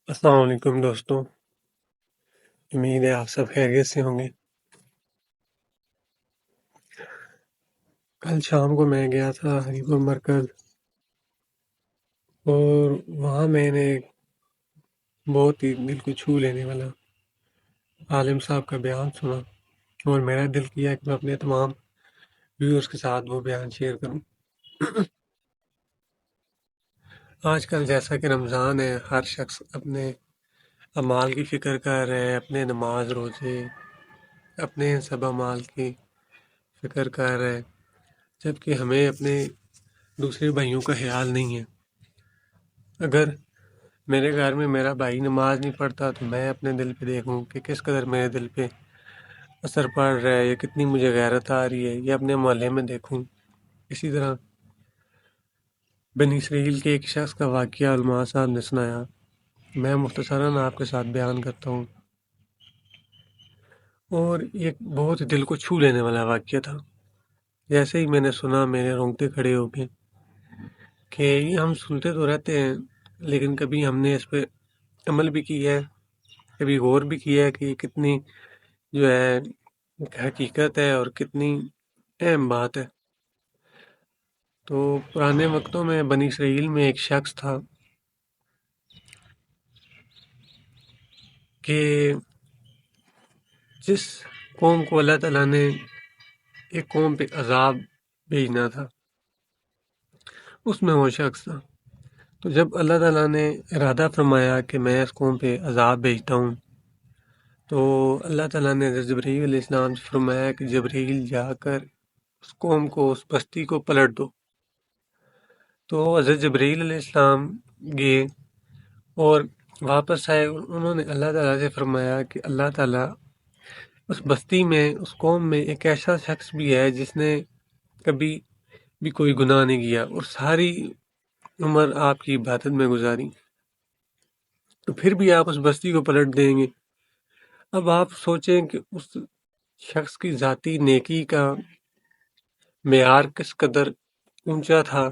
السلام علیکم دوستوں، امید ہے آپ سب خیریت سے ہوں گے۔ کل شام کو میں گیا تھا ہری پور مرکز، اور وہاں میں نے ایک بہت ہی دل کو چھو لینے والا عالم صاحب کا بیان سنا، اور میرا دل کیا کہ میں اپنے تمام ویورز کے ساتھ وہ بیان شیئر کروں۔ آج کل جیسا کہ رمضان ہے، ہر شخص اپنے اعمال کی فکر کر رہے ہیں، اپنے نماز روزے، اپنے سب اعمال کی فکر کر رہے ہیں، جبکہ ہمیں اپنے دوسرے بھائیوں کا خیال نہیں ہے۔ اگر میرے گھر میں میرا بھائی نماز نہیں پڑھتا تو میں اپنے دل پہ دیکھوں کہ کس قدر میرے دل پہ اثر پڑ رہا ہے، یا کتنی مجھے غیرت آ رہی ہے، یا اپنے محلے میں دیکھوں۔ اسی طرح بنی اسرائیل کے ایک شخص کا واقعہ علماء صاحب نے سنایا، میں مختصراً آپ کے ساتھ بیان کرتا ہوں، اور یہ بہت دل کو چھو لینے والا واقعہ تھا۔ جیسے ہی میں نے سنا میرے رونگٹے کھڑے ہو گئے، کہ یہ ہم سنتے تو رہتے ہیں لیکن کبھی ہم نے اس پہ عمل بھی کیا ہے، کبھی غور بھی کیا ہے کہ یہ کتنی جو ہے حقیقت ہے اور کتنی اہم بات ہے۔ تو پرانے وقتوں میں بنی اسرائیل میں ایک شخص تھا کہ جس قوم کو اللہ تعالیٰ نے ایک قوم پہ عذاب بھیجنا تھا، اس میں وہ شخص تھا۔ تو جب اللہ تعالیٰ نے ارادہ فرمایا کہ میں اس قوم پہ عذاب بھیجتا ہوں، تو اللہ تعالیٰ نے حضرت جبرائیل علیہ السلام سے فرمایا کہ جبرائیل جا کر اس قوم کو، اس بستی کو پلٹ دو۔ تو حضرت جبرائیل علیہ السلام گئے اور واپس آئے، انہوں نے اللہ تعالیٰ سے فرمایا کہ اللہ تعالیٰ اس بستی میں، اس قوم میں ایک ایسا شخص بھی ہے جس نے کبھی بھی کوئی گناہ نہیں کیا اور ساری عمر آپ کی عبادت میں گزاری، تو پھر بھی آپ اس بستی کو پلٹ دیں گے۔ اب آپ سوچیں کہ اس شخص کی ذاتی نیکی کا معیار کس قدر اونچا تھا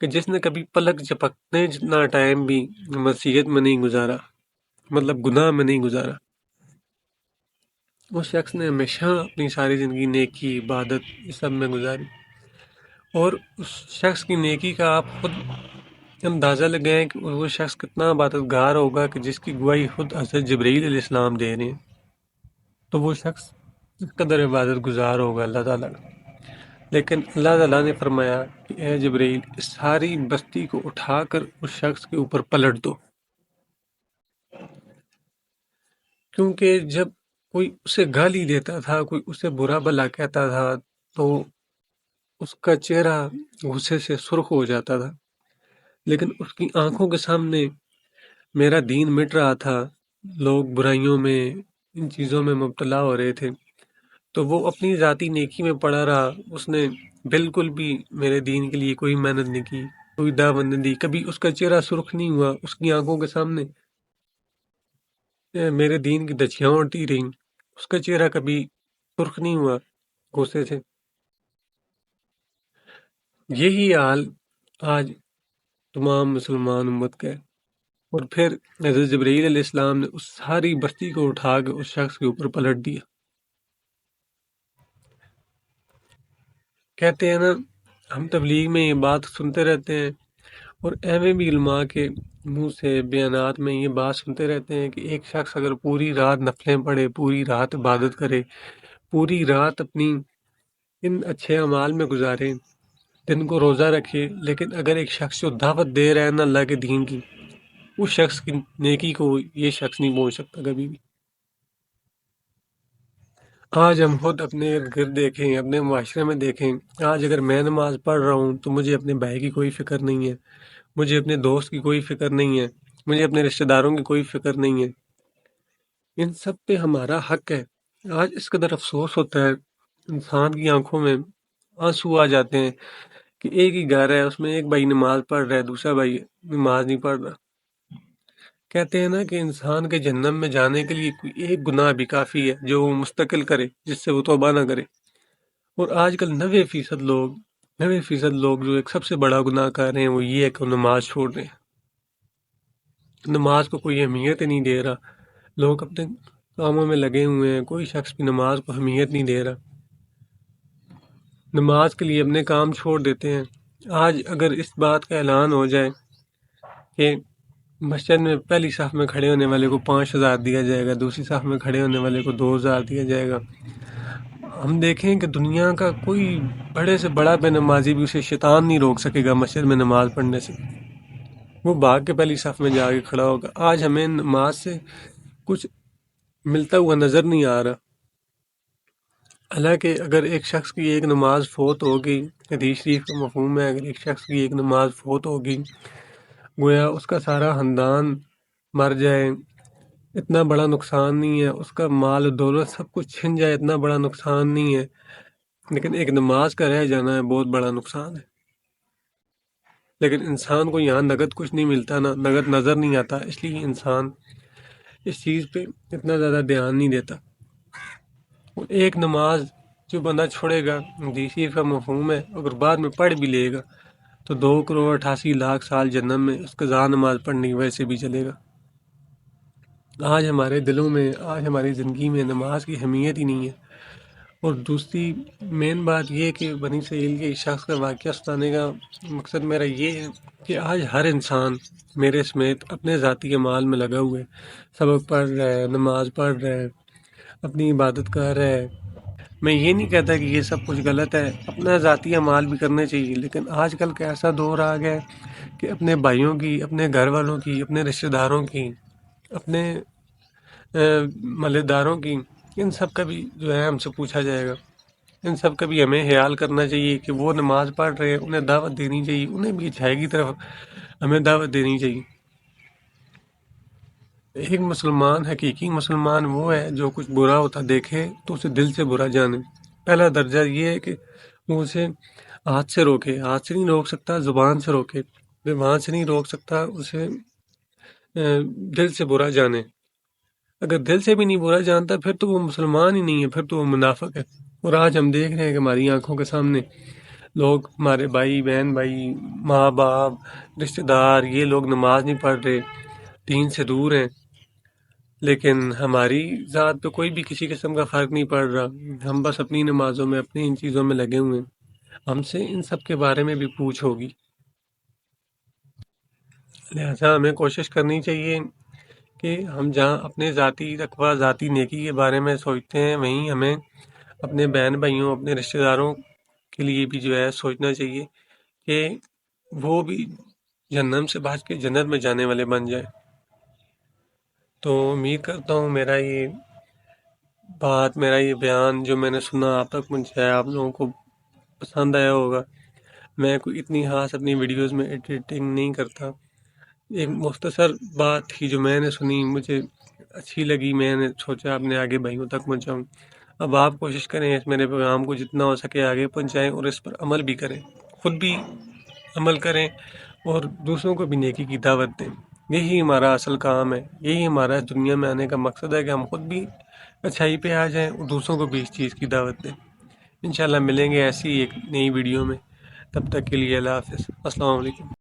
کہ جس نے کبھی پلک جھپکنے جتنا ٹائم بھی مسیحیت میں نہیں گزارا، مطلب گناہ میں نہیں گزارا۔ اس شخص نے ہمیشہ اپنی ساری زندگی نیکی، عبادت، اس سب میں گزاری، اور اس شخص کی نیکی کا آپ خود اندازہ لگائیں کہ وہ شخص کتنا عبادت گار ہوگا کہ جس کی گواہی خود حضرت جبرائیل علیہ السلام دے رہے ہیں۔ تو وہ شخص کس قدر عبادت گزار ہوگا اللہ تعالیٰ کا۔ لیکن اللہ تعالیٰ نے فرمایا کہ اے جبرائیل، اس ساری بستی کو اٹھا کر اس شخص کے اوپر پلٹ دو، کیونکہ جب کوئی اسے گالی دیتا تھا، کوئی اسے برا بھلا کہتا تھا، تو اس کا چہرہ غصے سے سرخ ہو جاتا تھا، لیکن اس کی آنکھوں کے سامنے میرا دین مٹ رہا تھا، لوگ برائیوں میں، ان چیزوں میں مبتلا ہو رہے تھے، تو وہ اپنی ذاتی نیکی میں پڑا رہا، اس نے بالکل بھی میرے دین کے لیے کوئی محنت نہیں کی، کوئی دعوت نہیں دی، کبھی اس کا چہرہ سرخ نہیں ہوا، اس کی آنکھوں کے سامنے میرے دین کی دھجیاں اڑتی رہیں، اس کا چہرہ کبھی سرخ نہیں ہوا غصے سے۔ یہی حال آج تمام مسلمان امت کا ہے۔ اور پھر حضرت جبرائیل علیہ السلام نے اس ساری بستی کو اٹھا کے اس شخص کے اوپر پلٹ دیا۔ کہتے ہیں نا، ہم تبلیغ میں یہ بات سنتے رہتے ہیں، اور ایویں بھی علماء کے منہ سے بیانات میں یہ بات سنتے رہتے ہیں کہ ایک شخص اگر پوری رات نفلیں پڑھے، پوری رات عبادت کرے، پوری رات اپنی ان اچھے اعمال میں گزارے، دن کو روزہ رکھے، لیکن اگر ایک شخص جو دعوت دے رہا ہے نا اللہ کے دین کی، اس شخص کی نیکی کو یہ شخص نہیں پہنچ سکتا کبھی بھی۔ آج ہم خود اپنے ارد گرد دیکھیں، اپنے معاشرے میں دیکھیں، آج اگر میں نماز پڑھ رہا ہوں تو مجھے اپنے بھائی کی کوئی فکر نہیں ہے، مجھے اپنے دوست کی کوئی فکر نہیں ہے، مجھے اپنے رشتہ داروں کی کوئی فکر نہیں ہے۔ ان سب پہ ہمارا حق ہے۔ آج اس قدر افسوس ہوتا ہے، انسان کی آنکھوں میں آنسو آ جاتے ہیں کہ ایک ہی گھر ہے، اس میں ایک بھائی نماز پڑھ رہا ہے، دوسرا بھائی نماز نہیں پڑھ رہا۔ کہتے ہیں نا کہ انسان کے جہنم میں جانے کے لیے کوئی ایک گناہ بھی کافی ہے جو وہ مستقل کرے، جس سے وہ توبہ نہ کرے۔ اور آج کل 90% لوگ جو ایک سب سے بڑا گناہ کر رہے ہیں وہ یہ ہے کہ وہ نماز چھوڑ رہے ہیں۔ نماز کو کوئی اہمیت ہی نہیں دے رہا، لوگ اپنے کاموں میں لگے ہوئے ہیں، کوئی شخص بھی نماز کو اہمیت نہیں دے رہا، نماز کے لیے اپنے کام چھوڑ دیتے ہیں۔ آج اگر اس بات کا اعلان ہو جائے کہ مسجد میں پہلی صف میں کھڑے ہونے والے کو 5,000 دیا جائے گا، دوسری صف میں کھڑے ہونے والے کو 2,000 دیا جائے گا، ہم دیکھیں کہ دنیا کا کوئی بڑے سے بڑا بے نمازی بھی اسے شیطان نہیں روک سکے گا مسجد میں نماز پڑھنے سے، وہ بھاگ کے پہلی صف میں جا کے کھڑا ہوگا۔ آج ہمیں نماز سے کچھ ملتا ہوا نظر نہیں آ رہا، حالانکہ اگر ایک شخص کی ایک نماز فوت ہوگی، حدیث شریف کا مفہوم ہے، اگر ایک شخص کی ایک نماز فوت ہوگی، گویا اس کا سارا خاندان مر جائے، اتنا بڑا نقصان نہیں ہے، اس کا مال و دولت سب کچھ چھن جائے، اتنا بڑا نقصان نہیں ہے، لیکن ایک نماز کا رہ جانا ہے بہت بڑا نقصان ہے۔ لیکن انسان کو یہاں نقد کچھ نہیں ملتا، نہ نقد نظر نہیں آتا، اس لیے انسان اس چیز پہ اتنا زیادہ دھیان نہیں دیتا۔ وہ ایک نماز جو بندہ چھوڑے گا، حدیث کا مفہوم ہے، اگر بعد میں پڑھ بھی لے گا تو 2,88,00,000 سال جنت میں اس کا ذات نماز پڑھنے کی وجہ سے بھی چلے گا۔ آج ہمارے دلوں میں، آج ہماری زندگی میں نماز کی اہمیت ہی نہیں ہے۔ اور دوسری مین بات یہ کہ بنی اسرائیل کے اس شخص کا واقعہ سنانے کا مقصد میرا یہ ہے کہ آج ہر انسان میرے سمیت اپنے ذاتی اعمال میں لگا ہوا ہے، سبق پڑھ رہا ہے، نماز پڑھ رہا ہے، اپنی عبادت کر رہا ہے۔ میں یہ نہیں کہتا کہ یہ سب کچھ غلط ہے، اپنا ذاتی اعمال بھی کرنے چاہیے، لیکن آج کل کا ایسا دور آ گیا ہے کہ اپنے بھائیوں کی، اپنے گھر والوں کی، اپنے رشتہ داروں کی، اپنے محلے داروں کی، ان سب کا بھی جو ہے ہم سے پوچھا جائے گا، ان سب کا بھی ہمیں خیال کرنا چاہیے کہ وہ نماز پڑھ رہے ہیں، انہیں دعوت دینی چاہیے، انہیں بھی اچھائی کی طرف ہمیں دعوت دینی چاہیے۔ ایک مسلمان، حقیقی مسلمان وہ ہے جو کچھ برا ہوتا دیکھے تو اسے دل سے برا جانے۔ پہلا درجہ یہ ہے کہ وہ اسے ہاتھ سے روکے، ہاتھ سے نہیں روک سکتا زبان سے روکے، زبان سے نہیں روک سکتا اسے دل سے برا جانے۔ اگر دل سے بھی نہیں برا جانتا پھر تو وہ مسلمان ہی نہیں ہے، پھر تو وہ منافق ہے۔ اور آج ہم دیکھ رہے ہیں کہ ہماری آنکھوں کے سامنے لوگ، ہمارے بھائی بہن، ماں باپ، رشتہ دار، یہ لوگ نماز نہیں پڑھ رہے، دین سے دور ہیں، لیکن ہماری ذات پہ کوئی بھی کسی قسم کا فرق نہیں پڑ رہا، ہم بس اپنی نمازوں میں، اپنی ان چیزوں میں لگے ہوئے ہیں۔ ہم سے ان سب کے بارے میں بھی پوچھ ہوگی، لہذا ہمیں کوشش کرنی چاہیے کہ ہم جہاں اپنے ذاتی تقویٰ، ذاتی نیکی کے بارے میں سوچتے ہیں، وہیں ہمیں اپنے بہن بھائیوں، اپنے رشتہ داروں کے لیے بھی جو ہے سوچنا چاہیے کہ وہ بھی جہنم سے بچ کے جنت میں جانے والے بن جائے۔ تو امید کرتا ہوں میرا یہ بیان جو میں نے سنا آپ تک پہنچایا، آپ لوگوں کو پسند آیا ہوگا۔ میں کوئی اتنی خاص اپنی ویڈیوز میں ایڈیٹنگ نہیں کرتا، ایک مختصر بات تھی جو میں نے سنی، مجھے اچھی لگی، میں نے سوچا اپنے آگے بھائیوں تک پہنچاؤں۔ اب آپ کوشش کریں اس میرے پیغام کو جتنا ہو سکے آگے پہنچائیں، اور اس پر عمل بھی کریں، خود بھی عمل کریں اور دوسروں کو بھی نیکی کی دعوت دیں۔ یہی ہمارا اصل کام ہے، یہی ہمارا اس دنیا میں آنے کا مقصد ہے کہ ہم خود بھی اچھائی پہ آ جائیں اور دوسروں کو بھی اس چیز کی دعوت دیں۔ انشاءاللہ ملیں گے ایسی ایک نئی ویڈیو میں، تب تک کے لیے اللہ حافظ، السلام علیکم۔